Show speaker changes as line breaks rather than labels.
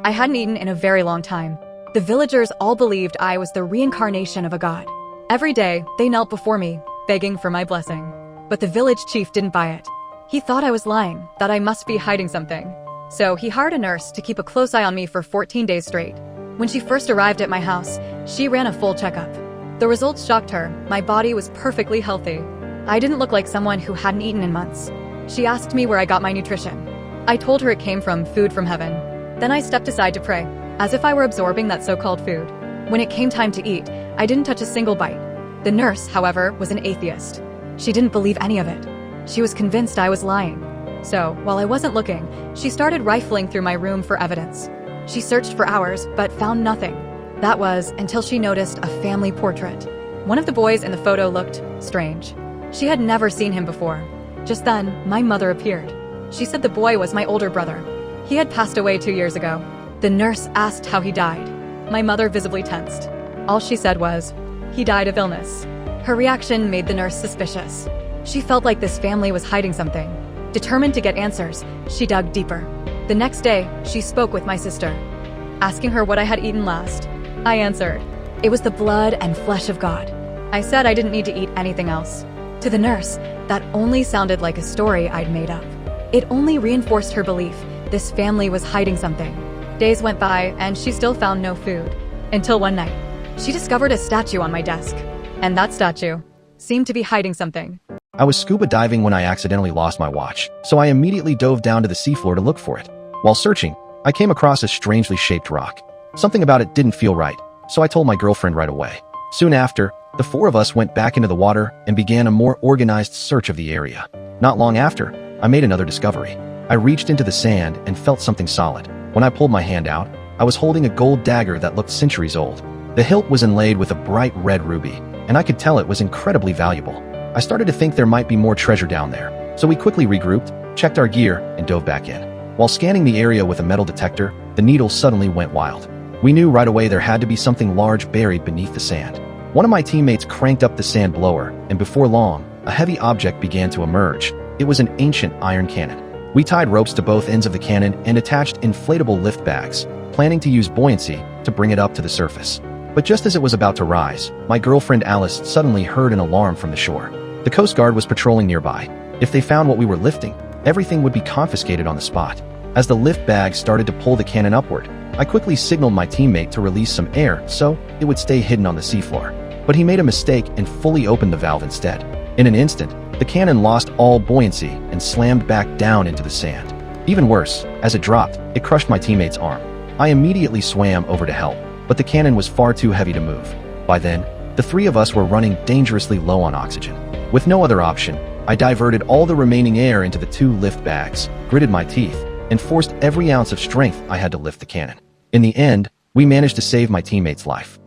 I hadn't eaten in a very long time. The villagers all believed I was the reincarnation of a god. Every day, they knelt before me, begging for my blessing. But the village chief didn't buy it. He thought I was lying, that I must be hiding something. So he hired a nurse to keep a close eye on me for 14 days straight. When she first arrived at my house, she ran a full checkup. The results shocked her. My body was perfectly healthy. I didn't look like someone who hadn't eaten in months. She asked me where I got my nutrition. I told her it came from food from heaven. Then I stepped aside to pray, as if I were absorbing that so-called food. When it came time to eat, I didn't touch a single bite. The nurse, however, was an atheist. She didn't believe any of it. She was convinced I was lying. So, while I wasn't looking, she started rifling through my room for evidence. She searched for hours, but found nothing. That was until she noticed a family portrait. One of the boys in the photo looked strange. She had never seen him before. Just then, my mother appeared. She said the boy was my older brother. He had passed away 2 years ago. The nurse asked how he died. My mother visibly tensed. All she said was, "He died of illness." Her reaction made the nurse suspicious. She felt like this family was hiding something. Determined to get answers, she dug deeper. The next day, she spoke with my sister, asking her what I had eaten last. I answered, it was the blood and flesh of God. I said I didn't need to eat anything else. To the nurse, that only sounded like a story I'd made up. It only reinforced her belief this family was hiding something. Days went by, and she still found no food. Until one night, she discovered a statue on my desk. And that statue seemed to be hiding something.
I was scuba diving when I accidentally lost my watch, so I immediately dove down to the seafloor to look for it. While searching, I came across a strangely shaped rock. Something about it didn't feel right, so I told my girlfriend right away. Soon after, the four of us went back into the water and began a more organized search of the area. Not long after, I made another discovery. I reached into the sand and felt something solid. When I pulled my hand out, I was holding a gold dagger that looked centuries old. The hilt was inlaid with a bright red ruby, and I could tell it was incredibly valuable. I started to think there might be more treasure down there, so we quickly regrouped, checked our gear, and dove back in. While scanning the area with a metal detector, the needle suddenly went wild. We knew right away there had to be something large buried beneath the sand. One of my teammates cranked up the sand blower, and before long, a heavy object began to emerge. It was an ancient iron cannon. We tied ropes to both ends of the cannon and attached inflatable lift bags, planning to use buoyancy to bring it up to the surface. But just as it was about to rise, my girlfriend Alice suddenly heard an alarm from the shore. The Coast Guard was patrolling nearby. If they found what we were lifting, everything would be confiscated on the spot. As the lift bag started to pull the cannon upward, I quickly signaled my teammate to release some air so it would stay hidden on the seafloor. But he made a mistake and fully opened the valve instead. In an instant, the cannon lost all buoyancy and slammed back down into the sand. Even worse, as it dropped, it crushed my teammate's arm. I immediately swam over to help, but the cannon was far too heavy to move. By then, the three of us were running dangerously low on oxygen. With no other option, I diverted all the remaining air into the 2 lift bags, gritted my teeth, and forced every ounce of strength I had to lift the cannon. In the end, we managed to save my teammate's life.